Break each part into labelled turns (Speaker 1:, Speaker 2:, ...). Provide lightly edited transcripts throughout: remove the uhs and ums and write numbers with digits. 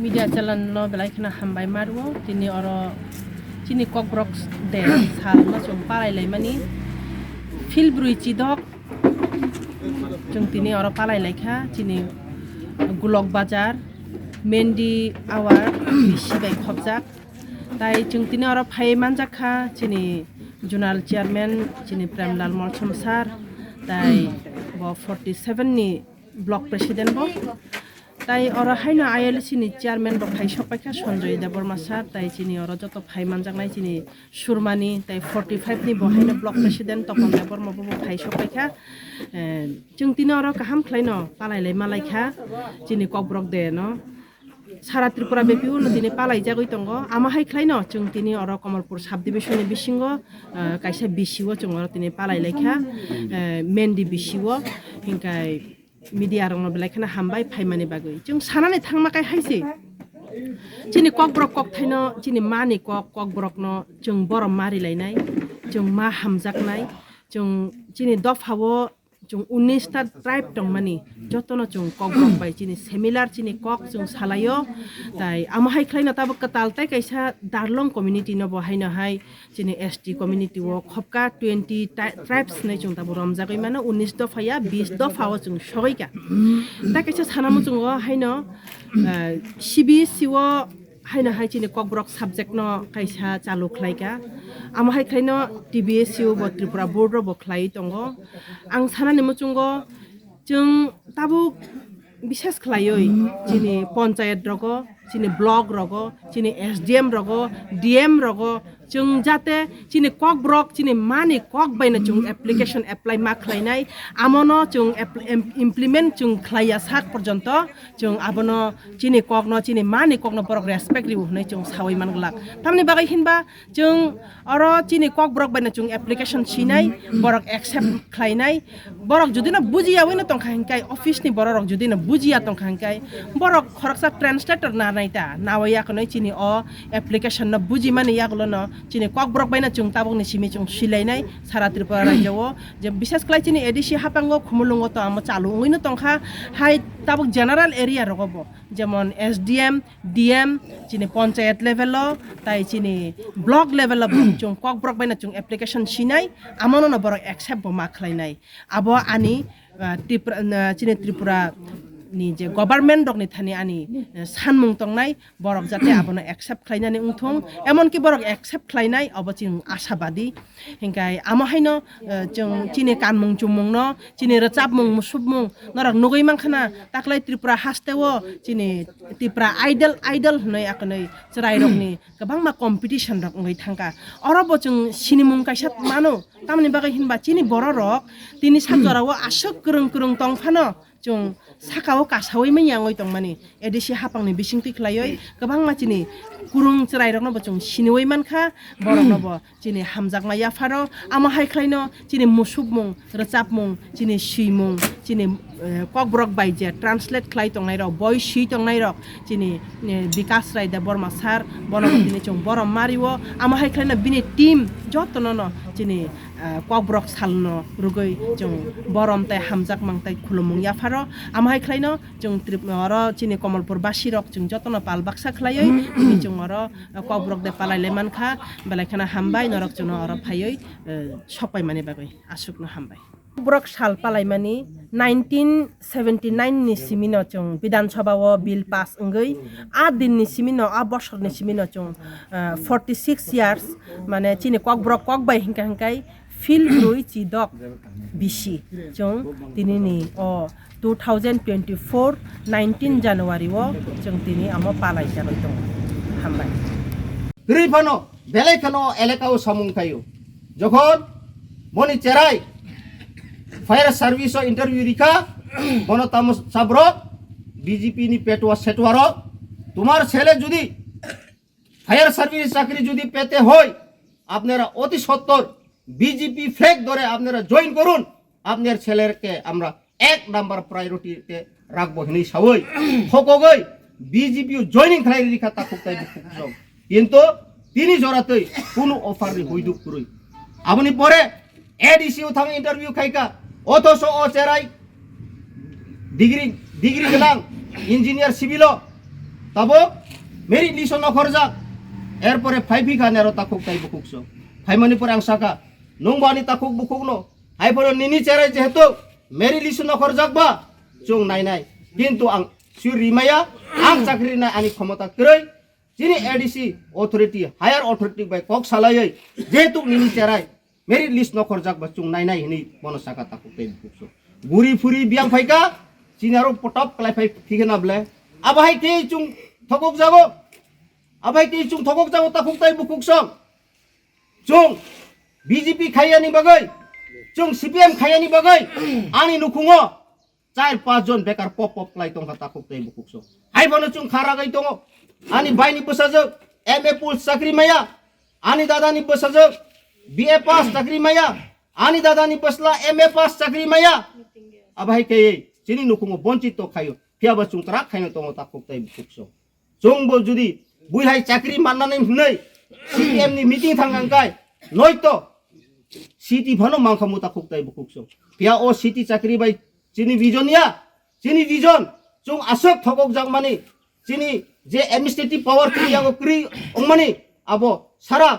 Speaker 1: media chalan lo belai khana hambai marwo tini oro chini kokbrok de sal na chung palai lai mani filbrui chidok chung tini oro palai lai kha chini gulok bazar mendi awar bisibai khobjak tai chung tini oro phai manjak kha chini junal chairman chini premlal molchom sar tai bo 47 ni block president bo tai oro haino ILC ni chairman bo phai sopaikha Sanjay Deborma sar tai chini oro joto phai manjaknai chini surmani tai 45 ni bo haino block president Topon Deborma bo phai sopaikha chung tini oro kaham khlaino palai lai malai kha chini kokbrok de no Sara Tripura bepiu no tini palai jagoi tongo ama hai khlaino chung tini oro Kamalpur sub division ni bisingo kaisa bisiwo chung oro tini palai lekha mendi bisiwo hingkai media rong no belai khana hambai phaimani bagoi chung sanane thangmakai haise chini kokbrok kok thaino chini mani kokbrok no chung borom mari lainai chung ma hamjaknai chung chini dophawo chung 19 ta tribe tongmani jotono chung kokbrok bai chini similar chini kok chung salayo tai ama hai khlaina tab katal tai kaisa darlong community no bo haina hai chini ST community wo khopka 20 tribes nei chung tab romjagoi mano 19 dofaya 20 dofawo chung sogoika ta kaisa sanamu chung haino CBC wo haina hai chini kokbrok subject no kaisa chalu khlaika ama hai khlaino TBSU bo Tripura board ro bo khlai tongo ang sanani muchungo chung tabu বিশেষ khlaioi chini panchayat rogo chini block rogo chini SDM rogo DM rogo chung jate chini kokbrok chini mani kok baina chung application apply ma khlainai amono chung implement chung khlaya sak porjonto chung abono chini kokno chini mani kokno borok respect ribu hnai chung sawai manglak tamni bagai hinba chung oro chini kokbrok baina chung application chinai borok accept khlainai borok judi na bujiya wina tongkha hingkai office ni borok judi na bujiya tongkha hingkai borok khoraksa translator na naita nawaya konoi chini o application na buji mani yaklo no chini kokbrok baina chung tabok ni simi chung silainai Sara Tripura rajyo je বিশেষ klai chini edisi hapango khumulungo to amo chalu ngino tongkha hai tabok general area rogobo jemon SDM DM chini panchayat level lo tai chini block level lo chung kokbrok baina chung application sinai amono no borok accept bo ma khlainai abo ani chini Tripura ni je government dok ni thani ani sanmung tongnai borok jate abono accept khlainani ungthong emon ki borok accept khlainai abo ching ashabadi hingkai amo haino chung chini kanmung chumung no chini rachapmung musubmung norok nugoi mangkhana taklai Tripura hastewo chini Tripura idol hnoi akonoi chrai rok ni kabang ma competition rok ngai thangka orobo chung sinimung kaisat mano tamni bagai hinba chini borok tini sajarawo asok kurung tongphano chung sakao kasawai manyangoi tongmani edisi hapangni bisingti khlaioi kabang ma chini kurung chrai rok no bo chung siniwai mankha borok no bo chini hamjakma yafaro ama hai khlaino chini musubmung rachapmung chini suimung chini kokbrok bai je translate khlai tongnai rok boi si tongnai rok chini Vikas Rai Deborma sar bono tini chung borom mariwo ama hai khlaino bini team jotono no chini kokbrok salno rugoi chung borom tai hamjak mang tai khulumung yafaro ama hai khlaino chung Tripura chini Kamalpur basi rok chung jotono pal baksa khlaioi tini chung oro kokbrok de palai leman kha belai khana hambai norok chung oro phaioi sopai mani bagoi asukno hambai kokbrok sal palai mani 1979 ni simino chung Bidhan Sabha o bill pass ngoi a din ni simino a boshor ni simino chung 46 years mane chini kokbrok kok bai hingkai fil roi chi dok bisi chung tini ni o 2024 19 January o chung tini amo palai jagoi tong hambai
Speaker 2: রিফানো বেলাইখানো এলাকাও সমংকায়ু যখন মনি চেরাই fire service interview রিখা বনতাম সাব্র BJP নি পেটুয়া সেটুয়ার তোমার ছেলে যদি fire service চাকরি যদি পেতে হয় আপনারা অতি সত্তর বিজেপি ফ্ল্যাগ ধরে আপনারা জয়েন করুন আপনার ছেলেকে আমরা 1 নাম্বার প্রায়োরিটিতে রাখবো হিনি সাবই হকগই বিজেপি জয়েনিং খালাই রিখা তা খুব তাই কিন্তু তিনি জরাতেই কোনো অফার হইদুক করই আপনি পরে এডিসিও থামে ইন্টারভিউ খাইকা অথচ ও চেরাই ডিগ্রি গেলাম ইঞ্জিনিয়ার সিভিল তাবো মেরিট লিস্ট নখরজাক এরপরে ফাইভি খানেরও তাকুক তাই বুকুকস ফাইমানি পরে আং সাকা নংবানি তাকুক বুকুকনো হাইফোর নিনি চেরে যেহেতু মেরিট লিস্ট নখরজাক বা চুং নাই নাই কিন্তু আং সিউর রিমায়া আং চাকরি নাই আনি ক্ষমতা কই যিনি এডিসি অথরিটি হায়ার অথরিটি বাই কক সালাयै যেহেতু নিনি চেরাই মেরিট লিস্ট নখরজাক বা চুং নাই নাই হিনি বনসাকা তাকুক তাই বুকুকস গুরি ফুরি বিয়াং ফাইকা চিনারো পটপ ক্লাই ফাই ফিগেনা বলে আবাহাই কে চুং থকক যাবো আবাই কে চুং থকক যাবো তাকুক তাই বুকুক সং চুং বিজেপি খাইয়ানি বাগৈ চুং সিপিএম খাইয়ানি বাগৈ আনি নুখুঙো 4-5 জন বেকার পপ পপ ক্লাই তংখা তাকুক তাই বুকুক সং হাইবনো চুং খারাগাই দङ আনি বাইনি বসাজক এমএ পুল চাকরি মায়া আনি দাদানি বসাজক বিএ পাস চাকরি মায়া আনি দাদানি বসলা এমএ পাস চাকরি মায়া আবাই কে চিনি নুখুঙো বঞ্চিত খাইও ফিয়াবা চুং তরা খাইনো তङ তাকুক তাই বুকুক সং চুংবো যদি বুইহাই চাকরি মাননাनै नै সিপিএম नि মিটিং थांगांगाय नयतो सिटी भनो मांखामु ताकुक ताई बुकुकसो पिया ओ सिटी चाकरी बाय चिनी विजनिया चिनी विजन चुं आसक थगक जागमानि चिनी जे एडमिनिस्ट्रेटिव पावर क्रियागो क्रि अंगमानि आबो सारा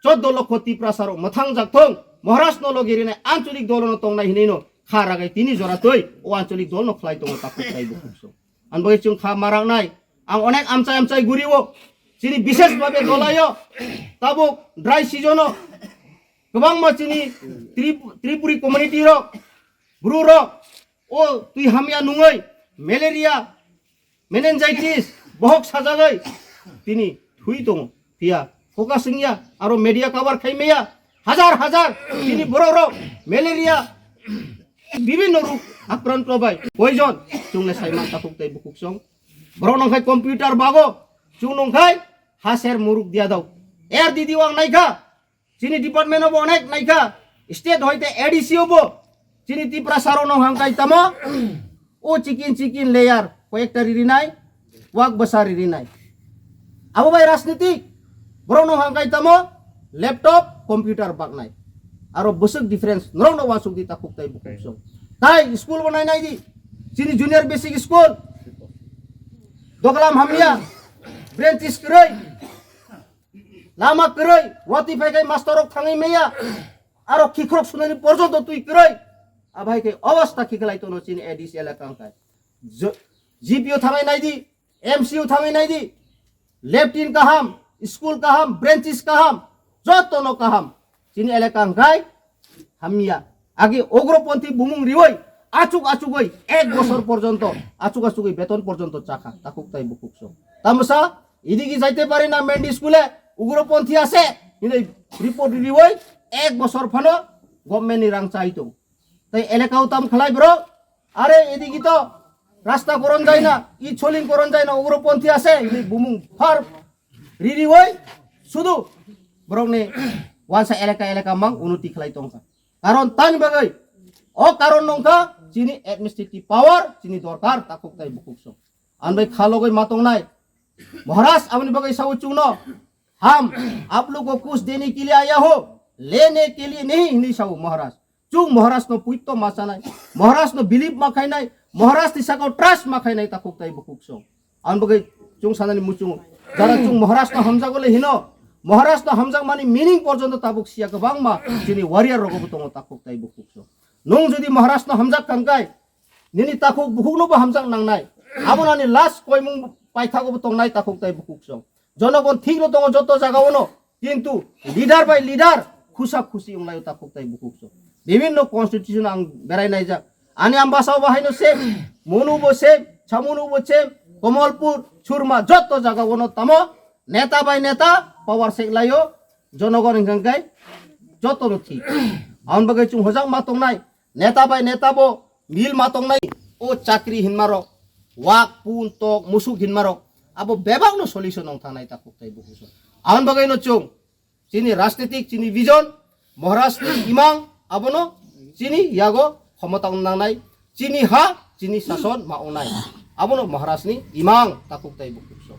Speaker 2: 14 लक्ष तिप्रासारो मथां जागथों महाराष्ट्र नलगिरिने आंचलिक दलनो तंनाय हिनैनो खारागाय तिनि जरा तै ओ आंचलिक दलनो खलाय दङ ताकुक ताई बुकुकसो आनबोय चुं खा मारांनाय आं अनेक आमचाय आमचाय गुरिवो चिनी विशेष भावे दलायो ताबो ड्राई सिजनो गोबां मा चिनी त्रिपुरी कम्युनिटी रो ब्रु रो ओ तुई हामिया नुङै मेलेरिया मेनिनजाइटिस बहक साजागै तिनी थुई दङ पिया फोकासिंया आरो मेडिया कवर खाइमेया हजार हजार तिनी बरो रो मेलेरिया विभिन्न रोग आक्राন্ত बाय कयजन चुंले साइमा ताकुक ताई बुकुक सं बरो नंखाय कम्पिउटार बागो चुं नंखाय हासेर मुरुक दिया दाव एर दिदी वांग नाइखा चिनी डिपार्टमेंट अब अनेक नाइखा स्टेट हयते एडिसी अब चिनी तिप्रासारो नं हांकाय तामो ओ चिकिन लेयार कयेकटा रिरिनाय वाक बसा रिरिनाय आबो बाय राजनीतिक बरो नं हांकाय तामो लैपटॉप कम्पिउटार बागनाय आरो बसक डिफरेंस नरं न वासुक दी ताकुक ताई बुकुक सं ताई स्कूल बनायनाय दी चिनी junior basic school Doklam हामिया branches करै लामा करै रति फाइकै मास्टरक थाङै मेया आरो खिख्रक सुनायनि पर्यन्त तुई करै आभाइकै अवस्था खिखलाय तनो चिन एडिसी एलाकांकाय जीपीओ थाङै नायदि एमसीओ थाङै नायदि लेफ्टिन काहाम स्कूल काहाम ब्रेंचिस काहाम जतनो काहाम चिन एलाकांकाय हामिया आगे उग्रपन्थी बुमुं रिवै आचुक आचुकै 1 বছর পর্যন্ত আচুক আচুकै বেতন পর্যন্ত চাকা তাকুক তাই বুকুকসো তামসা ইদিকে যাইতে পারে না মেন্ডি স্কুলে উগ্রপন্থী আছে কিন্তু রিপোর্ট রিওই 1 বছর ফানো গভর্নমেন্ট রাং চাইতো তাই এলাকাও তাম খলাই ব্রো আরে এদিকে তো রাস্তা করন যায় না ই ছলিং করন যায় না উগ্রপন্থী আছে ই বুমুং ফার রিরিওই শুধু ব্রংনে ওয়ানসা এলাকা মাং উন্নতি খলাই তংকা কারণ তানি বাগৈ ও কারণ নংকা চিনি এডমিনিস্ট্রেটিভ পাওয়ার চিনি দরকার তাকুক তাই বুকুকসো আনবাই খালগৈ মাতंनाय महाराज अपने बगै साउ चुनो हम आप लोग को कुछ देने के लिए आया हो लेने के लिए नहीं साउ महाराज चुंग महाराज नो पुइतो मासा नाय महाराज नो बिलीव मा खाइ नाय महाराज तिसाको ट्रस्ट मा खाइ नाय ताकुक ताई बुकुकसो आन बगै चुंग सानानि मुचुं जरा चुंग महाराज नो हमजागले हिनो महाराज नो हमजाग मानि मिनिंग पर्यन्त ताबुक सिया गोबां मा जिनि वारियर रगबो दङ ताकुक ताई बुकुकसो नों जुदि महाराज नो हमजाग खानकाय निनि ताकुक बुकुकनोबो हमजाग नांनाय आबोनानि लास्ट कयमुं पाइथागोबो तंनाय ताकुक ताई बुकुकसो जनगण थिग्रो दङ जत जागावनो किन्तु लिडार बाय लिडार खुसा खुसी उंलाय ताकुक ताई बुकुकसो विभिन्न कन्स्टिट्यूशन आं बेरायनाय जा आनि आम्बासाव बाहायनो से मनुबो से छामुनुबो से कमलपुर छुरमा जत जागावनो तमो नेता बाय नेता पावर सेकलायो जनगण हिंगाय जतनो थि आउन बगै चुं हजां मा तंनाय नेता बाय नेता बो मिल मा तंनाय ओ चाकरी हिनमारो वाक पुन तक मुसुक हिनमारो अब बेबागनो सल्युशन नং थानाय ताकुक ताई बुकुकसो आउन बगैनो चुं चिनी राजनीतिक चिनी विजन महाराष्ट्र इमां आबनो चिनी यागो क्षमता नांनाय चिनी हा चिनी शासन मावनाय आबनो महाराष्ट्रनि इमां ताकुक ताई बुकुकसो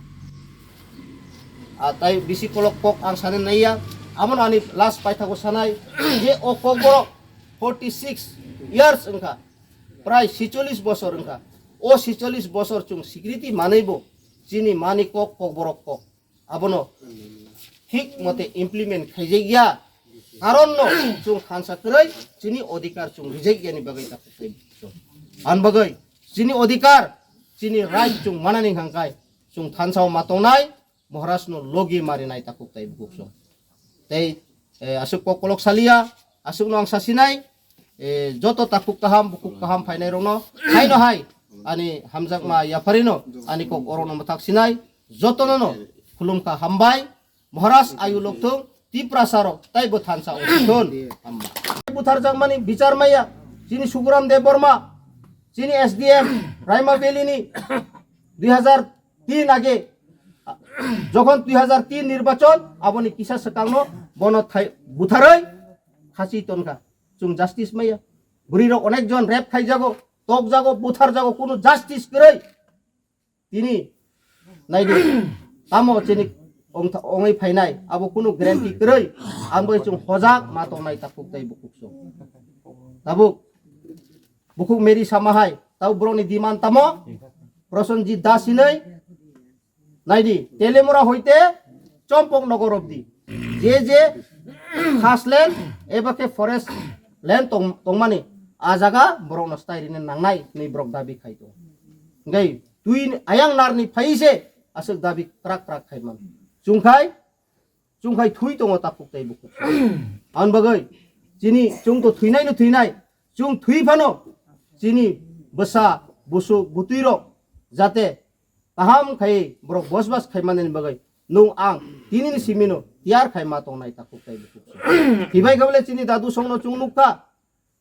Speaker 2: ताई बिसि कलक कक आं साने नाया आमन आनि लास्ट पाइथागो सानाय जे ओ कक 46 ইয়ার্স ओंखा प्राय 46 বছর ओंखा ও 46 বছর চুং স্বীকৃতি মানাইব চিনি মানি কক কক বরক কক আবনো ঠিক মতে ইমপ্লিমেন্ট খাইজাই গিয়া কারণ চুং খানসা করাই চিনি অধিকার চুং রিজাই গিয়ানি বাগাই তাকে আন বাগাই চিনি অধিকার চিনি রাইট চুং মানানি হাঙ্কাই চুং থানসাও মাতংনাই মহারাষ্ট্র লগে মারিনাই তাকুক তাই বুকসং তাই আসুক ককলক সালিয়া আসুক নং সাসিনাই যত তাকুক কাহাম বুকুক কাহাম ফাইনাই রং হাই ন high ani hamjak ma yafarino ani kok orono matak sinai jotonono khulumka hambai মহারাজ আয়ু লোকথং তিপ্রাসার তাই বথানসা উঠন হাম্বা বুথার জাগমানি বিচার মাইয়া যিনি সুগুরাম দেব বর্মা যিনি এসডিএম রাইমা বেলিনি 2003 আগে যখন 2003 নির্বাচন আপনি কিসা সকাংনো বন বুথারই খাসি তনকা চুং জাস্টিস মাইয়া বুড়ির অনেকজন রেপ খাই যাগো তক যাগো বুথার যাগো কোনো জাস্টিস করেই তিনি নাইদে তামো চিনি অঙै ফাইনাই আবো কোনো গ্যারান্টি করেই আংবো চুং হজাক মাতংনাই তাকুক তাই বুকুকসো তাবুক বুকুক মেরি সামাহাই তাও ব্রনি দিমান তামো প্রসেনজিৎ দাসিनै নাইদি তেলেমুরা হইতে চম্পক নগর অবধি যে খাসলেন এবাকে ফরেস্ট ল্যান্ড তংমানি আজাगा borok no style ni nangnai ni brok dabi khaito ngai tui ayang narni phaise asuk dabi krak khaiman chungkhai thui tongo takuk tai bukuk an bagai chini chung to thuinai no thuinai chung thui phano chini basa busu butuiro jate kaham khai brok bosbas khaiman ni bagai nung ang tinin simino tiar khaima tongnai takuk tai bukuk hibai gable chini dadu songno chung nukka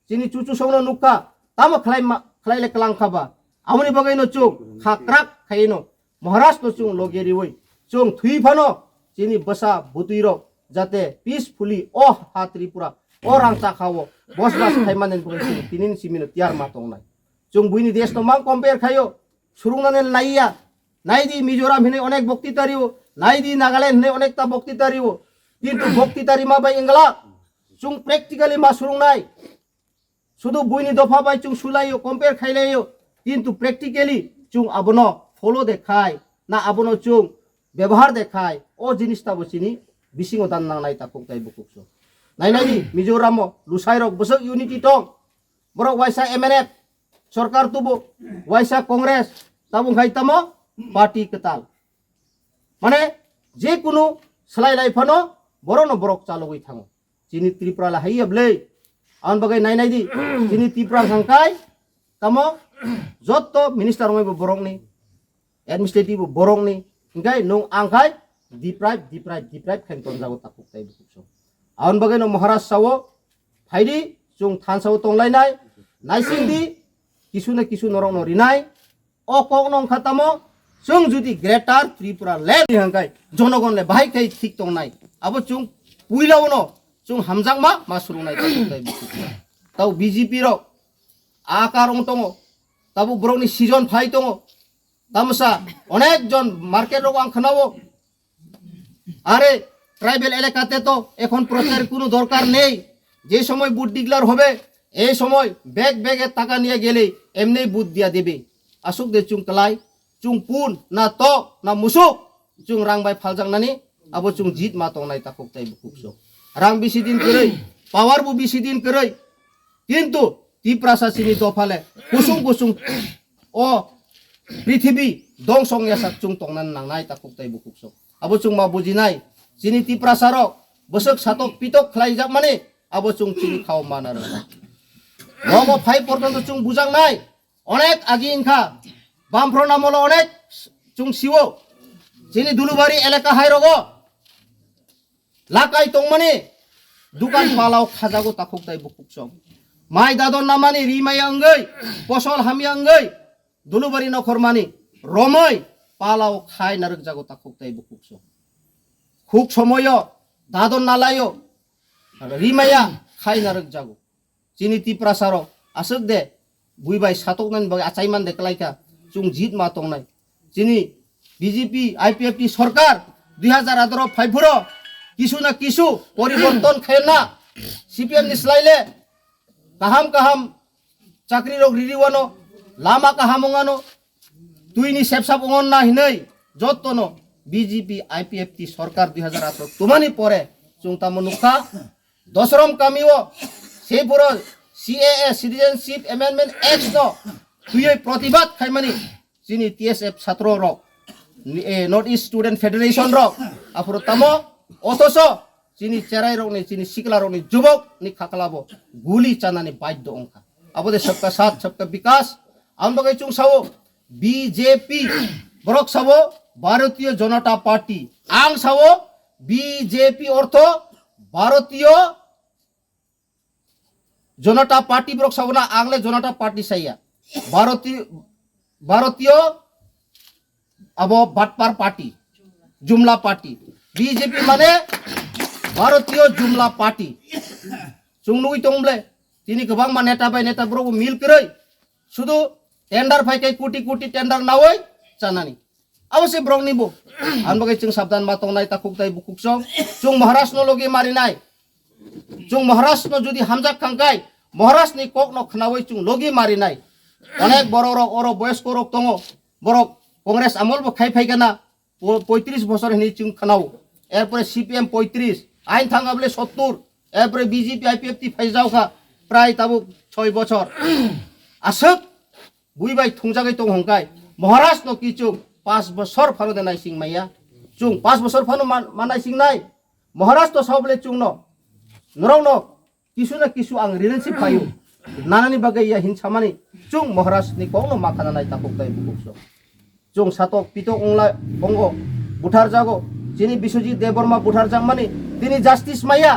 Speaker 2: chini cucu songno nukka tamo khlai le kalang khaba amoni bagai no chung khakrak khaino Maharashtra chung logeri woi chung thui phano chini basa butuiro jate peacefully o ha tripura o rangcha khawo bosbas khaimanen bugai tinin simino tiar ma tongnai chung buini desh no mang compare khayo surungnanen laiya naidi mizoram hine onek boktitariwo naidi nagaland hine onekta boktitariwo kintu boktitari ma bai engla chung practically ma surungnai শুধু বুইনি দফা by চুং সুলাইও compare খাইলাইও কিন্তু practically চুং আবনো follow দেখায় না আবনো চুং ব্যবহার দেখায় ও জিনিসটা বসিনি বিসিংও দান নাংনাই তাকুক তাই বুকুকসো নাইনাই মিজোরাম লুসাইরক বসক ইউনিটি টং বরক ওয়াইসা এমএনএফ সরকার তুবো ওয়াইসা কংগ্রেস তাবুং খাইতামো পার্টি কেতাল মানে যে কোনো সেলাই লাইফানো বড়নো বরক চালুই থাঙো চিনি ত্রিপুরা হাইয়াবলে আন বাগাই নাই দি যিনি ত্রিপুরা সংকাই তামো যত মিনিস্টার মইব বরংনি অ্যাডমিনিস্ট্রেটিভ বরংনি ইনকাই নং আংখাই ডিপ্রাইভ খাইতন যাগো তাকুক তাই বুকসো আন বাগাই ন মহারাজ সাও ফাইদি চুং থানসাও তংলাইনাই নাইসিংদি কিছু না কিছু নরং নরিনাই অ কক নং খাতামো চুং যদি গ্রেটার ত্রিপুরা ল্যান্ড হাঙ্কাই জনগণলে বাহাই খাই ঠিক তংনাই আবো চুং পুইলাও ন chung hamjak ma surungnai tau BJP rok akar ong tongo tabu borok ni season phai tongo tamsa onek jon market rok ang khanawo are tribal এলাকাতে তো এখন প্রচার কোনো দরকার নেই যে সময় বুথ ডিক্লার হবে এই সময় ব্যাগে টাকা নিয়ে গেলে এমনি বুথ দিয়া দেবে আসুক দে চুং কালাই চুং পুন না তো না মুসুক চুং রাংবাই ফালজাংনানি আবো চুং জিত মা তংনাই তাকুক তাই বুকুকসো রাং বেশি দিন করেই পাওয়ার বু বেশি দিন করেই কিন্তু ত্রিপ্রাসা চিনি দফালে কুসুং ও পৃথিবী দং সংয়াসা চুং তংনান নাংনাই তাকুক তাই বুকুকসো আবো চুং মা বুজিনাই চিনি ত্রিপ্রাসারক বসক সাতক পিতক খ্লাইজাক মানে আবো চুং চিনি খাও মানার নমো 5 পর্যন্ত চুং বুজাং নাই অনেক আগি ইনখা বামফ্র নামলো অনেক চুং সিও চিনি দুলুবাড়ি এলাকা হাইরগ লাকাই তংমানে দোকান পালাও খাজাগো তাকুক তাই বুকুকসং মাই দাদন নামানি রিমাই আঙ্গৈ পসল হামি আঙ্গৈ দুলুবাড়ি নখর মানি রমৈ পালাও খাই নারক জাগো তাকুক তাই বুকুকসং খুক সময় দাদন নালায়ো রিমাইয়া খাই নারক জাগো চিনি ত্রিপ্রাসার আসুক দে বুইবাই সাতক নান বাই আচাইমান দেখলাইকা চুং জিত মা তংনাই চিনি বিজেপি আইপিএফটি সরকার 2018 ফাইভুর কিছু না কিছু পরিবর্তন খায় না সিপিএম নিসলাইলে কাহাম চাকরি রোগ রিরিওয়ানো Lama কাহামঙ্গানো tuini sepsap ongon na hinai jotono BJP IPFT সরকার 2018 তোমানি পরে চুংতা মনুখা দশরম কামিও সেপুরো CAA সিটিজেনশিপ অ্যামেন্ডমেন্ট অ্যাক্ট নো তুই প্রতিবাদ খাইমানি যিনি TSF ছাত্র রক নর্থ ইস্ট স্টুডেন্ট ফেডারেশন রক আপরো তামো অথচ যিনি চেরাই রক নি যিনি শিকলা রক নি যুবক নি খাকলাবো গুলি চানানি বাধ্য অংকা আবদে সবকা সাথ সবকা বিকাশ আমবাগাই চুং সাও BJP বরক সাবো ভারতীয় জনতা পার্টি আং সাও BJP অর্থ ভারতীয় জনতা পার্টি বরক সাবো না আংলে জনতা পার্টি সাইয়া ভারতীয় আবো বাটপার পার্টি জুমলা পার্টি BJP মানে ভারতীয় জুমলা পার্টি চুংনুই তংলে তিনি গোबां मा नेता बाय नेता ब्रो मिल करई শুধু টেন্ডার ফাইকাই কোটি কোটি টেন্ডার নাওই চানানি अवश्य ब्रंग निबो आनबगै जों साबधान मा तंनाय ताकुकताय बुकुकसं जों महाराष्ट्र लगे मारिनाय जों महाराष्ट्र जुदि हामजाक खांकाय महाराष्ट्र नि कक न खनावै जों लगे मारिनाय अनेक बड़ रक अर बयस्क रक दङ बरक कांग्रेस আমল बो खाइ फाइगाना 35 বছর হিনি जों खनाव एरपरे CPM 35 आइन थांगाबले 70 एरपरे BJP IPFT फाइजावखा प्राय ताबो 6 বছর आसक बुइबाय थंजागै दङ हंकाय महाराष्ट्र न किचुं 5 বছর ফানো দেনাই সিং মাইয়া চুং 5 বছর ফানো মানাই সিং নাই মহারাষ্ট্র সবলে চুং ন নরং ন কিছু না কিছু আং রিলেশনশিপ পাইও নানানি বাগै ইয়া হিনসামানি চুং মহারাষ্ট্র নি কোন মাখানা নাই তাকক তাই বুকসো চুং সাতক পিতক অংলা বঙ্গ বুঠার জাগো যিনি বিশ্বজিৎ দেববর্মা বুঠার জাং মানে তিনি জাস্টিস মাইয়া